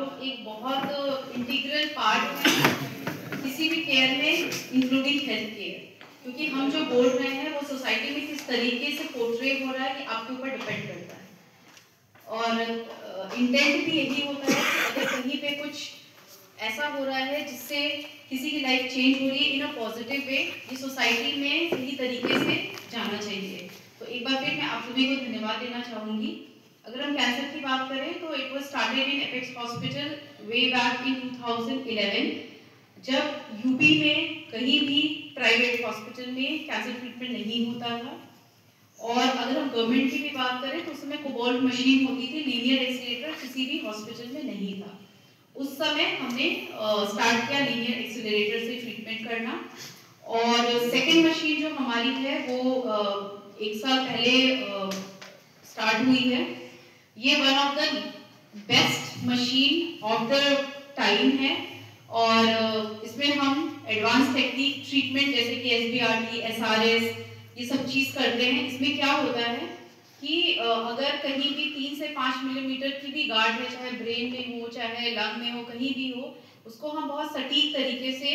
लोग एक बहुत इंटीग्रल पार्ट है किसी भी केयर में, इंक्लूडिंग हेल्थ केयर, क्योंकि हम जो बोल रहे हैं वो सोसाइटी में किस तरीके से पोर्ट्रे हो रहा है कि आपके ऊपर डिपेंड करता है। और इंटेंट भी यही होता है कि अगर कहीं पे कुछ ऐसा हो रहा है जिससे किसी की लाइफ चेंज हो रही है इन अ पॉजिटिव वे, ये सोसाइटी में सही तरीके से जाना चाहिए। तो एक बार फिर मैं आप सभी को धन्यवाद देना चाहूँगी। अगर हम कैंसर की बात करें तो it was started in apex hospital way back in 2011, जब यूपी में कहीं भी प्राइवेट हॉस्पिटल में कैंसर ट्रीटमेंट नहीं होता था। और अगर हम गवर्नमेंट की भी बात करें तो उसमें कोबाल्ट मशीन होती थी, लीनियर एक्सीलरेटर किसी भी हॉस्पिटल में नहीं था। उस समय हमने स्टार्ट किया लीनियर एक्सीलरेटर से ट्रीटमेंट करना। और सेकेंड मशीन जो हमारी है वो 1 साल पहले स्टार्ट हुई है। ये one of the best machine of the time है और इसमें हम एडवांस टेक्निक ट्रीटमेंट जैसे कि SBRT, SRS ये सब चीज़ करते हैं। इसमें क्या होता है कि अगर कहीं भी 3 से 5 मिलीमीटर की भी गार्ड है, चाहे ब्रेन में हो चाहे लंग में हो, कहीं भी हो, उसको हम बहुत सटीक तरीके से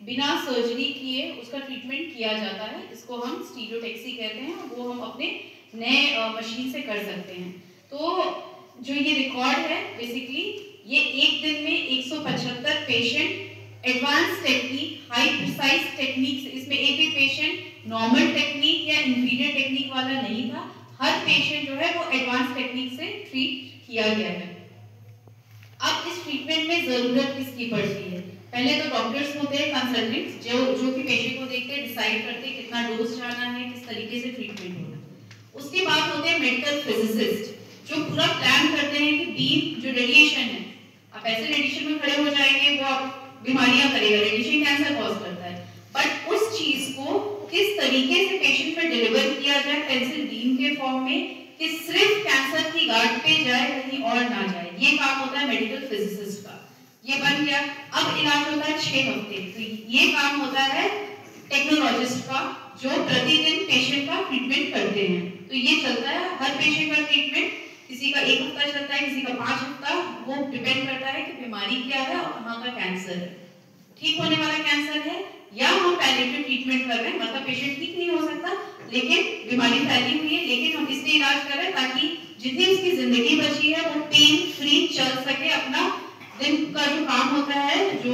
बिना सर्जरी किए उसका ट्रीटमेंट किया जाता है। इसको हम स्टीरियोटैक्सी कहते हैं और वो हम अपने नए मशीन से कर सकते हैं। तो जो ये रिकॉर्ड है बेसिकली ये एक दिन में 175 patient advance technique, high precise technique से, इसमें एक भी पेशेंट नॉर्मल टेक्निक या इंफीरियर टेक्निक वाला नहीं था। हर पेशेंट जो है वो एडवांस टेक्निक से ट्रीट किया गया है। अब इस ट्रीटमेंट में जरूरत किसकी पड़ती है? पहले तो डॉक्टर्स होते हैं, कंसल्टेंट्स जो कि पेशेंट को देखते हैं, डिसाइड करते हैं कितना डोज जाना है, किस तरीके से ट्रीटमेंट होना है। उसके बाद होते हैं मेडिकल फिजिसिस्ट जो पूरा प्लान करते हैं कि बीम जो रेडिएशन है, आप ऐसे रेडिएशन में खड़े हो जाएंगे वो आप बीमारियां करेगा, रेडिएशन कैंसर कॉज करता है, बट उस चीज को किस तरीके से पेशेंट पर डिलीवर किया जाए पेंसिल बीम के फॉर्म में कि सिर्फ कैंसर की गार्ड पे जाए, कहीं और ना जाए, ये काम होता है मेडिकल फिजिसिस्ट का। ये बन गया। अब इलाज होता है 6 हफ्ते, तो ये काम होता है टेक्नोलॉजिस्ट का जो प्रतिदिन पेशेंट का ट्रीटमेंट करते हैं। तो ये चलता है हर पेशेंट का ट्रीटमेंट, किसी का 1 हफ्ता चलता है, किसी का 5 हफ्ता, वो डिपेंड करता है कि बीमारी क्या है और कहाँ का कैंसर है, ठीक होने वाला कैंसर है या हम पैलिएटिव ट्रीटमेंट कर रहे हैं, मतलब पेशेंट ठीक नहीं हो सकता लेकिन बीमारी फैली हुई है, लेकिन हम इसलिए इलाज कर रहे हैं ताकि जितनी उसकी जिंदगी बची है वो पेन फ्री चल सके, अपना दिन का जो काम होता है, जो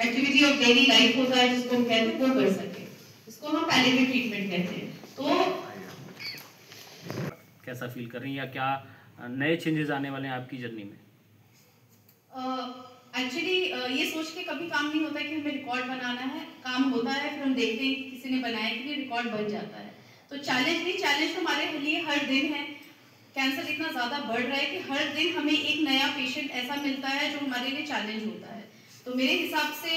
एक्टिविटी ऑफ डेली लाइफ होता है जिसको हम कहते हैं वो कर सके। इसको हम पैलिएटिव ट्रीटमेंट कहते हैं। तो कैसा फील कर रही हैं या क्या नए चेंजेस आने वाले हैं आपकी जर्नी में? एक्चुअली ये सोच के कभी काम नहीं होता कि हमें रिकॉर्ड बनाना है, काम होता है फिर हम देखते हैं कि किसी ने बनाया कि रिकॉर्ड बन जाता है। तो चैलेंज नहीं, चैलेंज तो हमारे लिए हर दिन है। कैंसर इतना ज़्यादा बढ़ रहा है कि हर दिन हमें एक नया पेशेंट ऐसा मिलता है जो हमारे लिए चैलेंज होता है। तो मेरे हिसाब से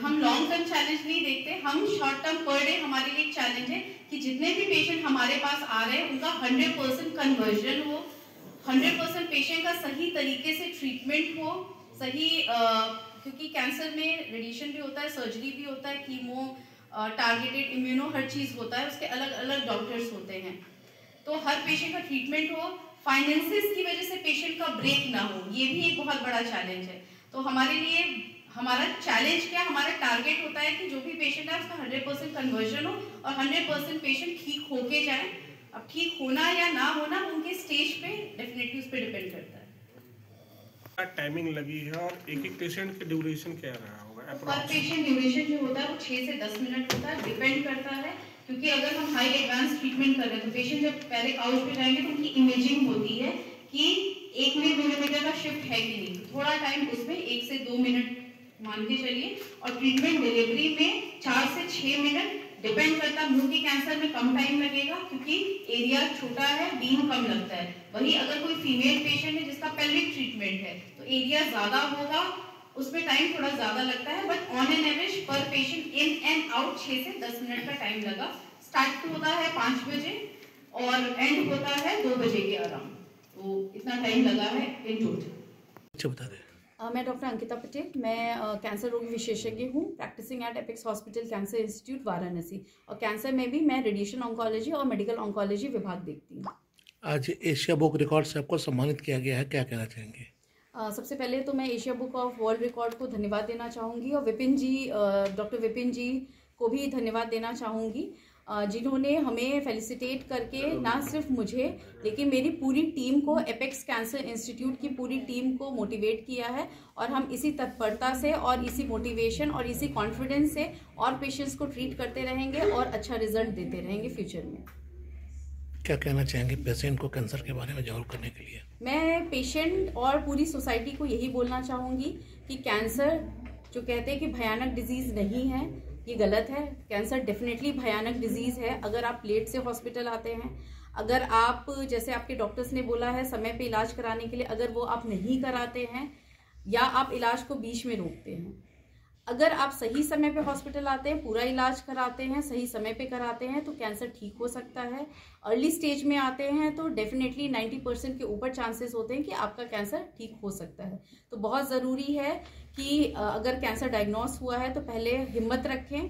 हम लॉन्ग टर्म चैलेंज नहीं देखते, हम शॉर्ट टर्म पर डे हमारे लिए एक चैलेंज है कि जितने भी पेशेंट हमारे पास आ रहे हैं उनका 100% कन्वर्जन हो, 100% पेशेंट का सही तरीके से ट्रीटमेंट हो, सही क्योंकि कैंसर में रेडिएशन भी होता है, सर्जरी भी होता है, कीमो, टारगेटेड इम्यूनो, हर चीज़ होता है, उसके अलग अलग डॉक्टर्स होते हैं। तो हर पेशेंट का ट्रीटमेंट हो, फाइनेंसेस की वजह से पेशेंट का ब्रेक ना हो, ये भी एक बहुत बड़ा चैलेंज है। तो हमारे लिए हमारा चैलेंज क्या, हमारा टारगेट होता है कि जो भी पेशेंट है उसका 100% कन्वर्जन हो और 100% पेशेंट ठीक होके जाए। अब ठीक होना या ना होना उनके स्टेज पे डेफिनेटली उस पर डिपेंड करता है। टाइमिंग लगी है और एक पेशेंट के ड्यूरेशन क्या रहा होगा? पर पेशेंट ड्यूरेशन जो होता है वो 6 से 10 मिनट होता है, डिपेंड करता है, क्योंकि अगर हम हाई एडवांस ट्रीटमेंट कर रहे हैं तो पेशेंट जब पहले काउच पे जाएंगे तो उनकी इमेजिंग होती है कि 1 मिलीमीटर का शिफ्ट है कि नहीं, थोड़ा टाइम उसमें 1 से 2 मिनट मान के चलिए, और ट्रीटमेंट डिलीवरी में 4 से 6 मिनट डिपेंड करता है। मुंह के कैंसर में कम टाइम लगेगा क्योंकि एरिया छोटा है, बीम कम लगता है। वही अगर कोई फीमेल पेशेंट है जिसका पेल्विक ट्रीटमेंट है तो एरिया ज्यादा होगा, उसमें टाइम थोड़ा ज्यादा लगता है, बट ऑन एन एवरेज पर पेशेंट इन एंड आउट 6 से 10 मिनट का टाइम लगा। स्टार्ट होता है 5 बजे और एंड होता है 2 बजे के अराउंड, तो इतना टाइम लगा है इन टोटल। अच्छा बता दें। मैं डॉक्टर अंकिता पटेल, मैं कैंसर रोग विशेषज्ञ हूँ, practising at Apex hospital cancer institute Varanasi, और कैंसर में भी मैं रेडिएशन ऑन्कोलॉजी और मेडिकल ऑन्कोलॉजी विभाग देखती हूँ। आज एशिया बुक रिकॉर्ड से आपको सम्मानित किया गया है, क्या कहना चाहेंगे? सबसे पहले तो मैं Asia book of world record को धन्यवाद देना चाहूँगी और डॉक्टर विपिन जी को भी धन्यवाद देना चाहूँगी, जिन्होंने हमें फेलिसिटेट करके ना सिर्फ मुझे लेकिन मेरी पूरी टीम को, एपेक्स कैंसर इंस्टीट्यूट की पूरी टीम को मोटिवेट किया है और हम इसी तत्परता से और इसी मोटिवेशन और इसी कॉन्फिडेंस से और पेशेंट्स को ट्रीट करते रहेंगे और अच्छा रिजल्ट देते रहेंगे फ्यूचर में। क्या कहना चाहेंगे पेशेंट को कैंसर के बारे में जागरूक करने के लिए? मैं पेशेंट और पूरी सोसाइटी को यही बोलना चाहूँगी कि कैंसर जो कहते हैं कि भयानक डिजीज़ नहीं है, ये गलत है। कैंसर डेफिनेटली भयानक डिजीज़ है। अगर आप लेट से हॉस्पिटल आते हैं, अगर आप, जैसे आपके डॉक्टर्स ने बोला है, समय पे इलाज कराने के लिए अगर वो आप नहीं कराते हैं या आप इलाज को बीच में रोकते हैं, अगर आप सही समय पे हॉस्पिटल आते हैं, पूरा इलाज कराते हैं, सही समय पे कराते हैं तो कैंसर ठीक हो सकता है। अर्ली स्टेज में आते हैं तो डेफिनेटली 90% के ऊपर चांसेस होते हैं कि आपका कैंसर ठीक हो सकता है। तो बहुत ज़रूरी है कि अगर कैंसर डायग्नोस हुआ है तो पहले हिम्मत रखें,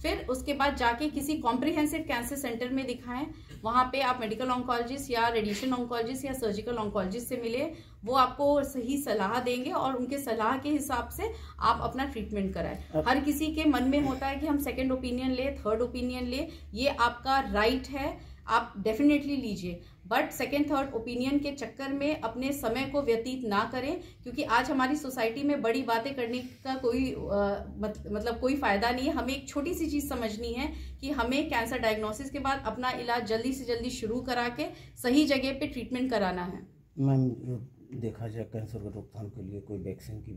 फिर उसके बाद जाके किसी कॉम्प्रिहेंसिव कैंसर सेंटर में दिखाएं। वहाँ पे आप मेडिकल ऑन्कोलॉजिस्ट या रेडिएशन ऑन्कोलॉजिस्ट या सर्जिकल ऑन्कोलॉजिस्ट से मिले, वो आपको सही सलाह देंगे और उनके सलाह के हिसाब से आप अपना ट्रीटमेंट कराएं। हर किसी के मन में होता है कि हम सेकंड ओपिनियन ले, थर्ड ओपिनियन ले, ये आपका राइट है, आप डेफिनेटली लीजिए, बट सेकेंड थर्ड ओपिनियन के चक्कर में अपने समय को व्यतीत ना करें, क्योंकि आज हमारी सोसाइटी में बड़ी बातें करने का कोई मतलब कोई फायदा नहीं है। हमें एक छोटी सी चीज़ समझनी है कि हमें कैंसर डायग्नोसिस के बाद अपना इलाज जल्दी से जल्दी शुरू करा के सही जगह पे ट्रीटमेंट कराना है। मैम, देखा जाए कैंसर की रोकथाम के लिए कोई वैक्सीन की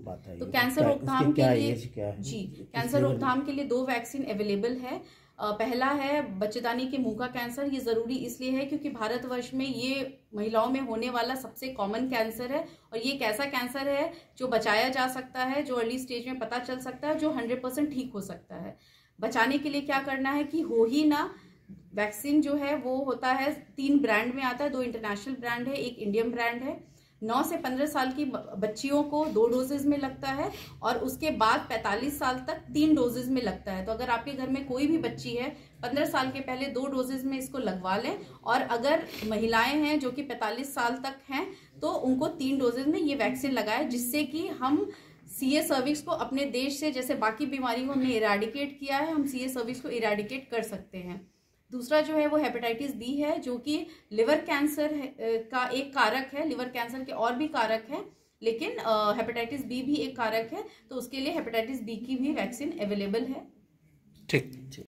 बात आई तो कैंसर रोकथाम के लिए जी, कैंसर रोकथाम के लिए 2 वैक्सीन अवेलेबल है। पहला है बच्चेदानी के मुंह का कैंसर। ये ज़रूरी इसलिए है क्योंकि भारतवर्ष में ये महिलाओं में होने वाला सबसे कॉमन कैंसर है और ये एक ऐसा कैंसर है जो बचाया जा सकता है, जो अर्ली स्टेज में पता चल सकता है, जो 100% ठीक हो सकता है। बचाने के लिए क्या करना है कि हो ही ना, वैक्सीन जो है वो होता है 3 ब्रांड में आता है, 2 इंटरनेशनल ब्रांड है, 1 इंडियन ब्रांड है। 9 से 15 साल की बच्चियों को 2 डोजेज में लगता है और उसके बाद 45 साल तक 3 डोजेज में लगता है। तो अगर आपके घर में कोई भी बच्ची है, 15 साल के पहले 2 डोजेज में इसको लगवा लें, और अगर महिलाएं हैं जो कि 45 साल तक हैं तो उनको 3 डोजेज में ये वैक्सीन लगाए, जिससे कि हम सीए सर्विक्स को अपने देश से, जैसे बाकी बीमारी को हमने इरेडिकेट किया है, हम सीए सर्विक्स को इरेडिकेट कर सकते हैं। दूसरा जो है वो हेपेटाइटिस बी है, जो कि लिवर कैंसर का एक कारक है। लिवर कैंसर के और भी कारक हैं, लेकिन हेपेटाइटिस बी भी एक कारक है, तो उसके लिए हेपेटाइटिस बी की भी वैक्सीन अवेलेबल है। ठीक।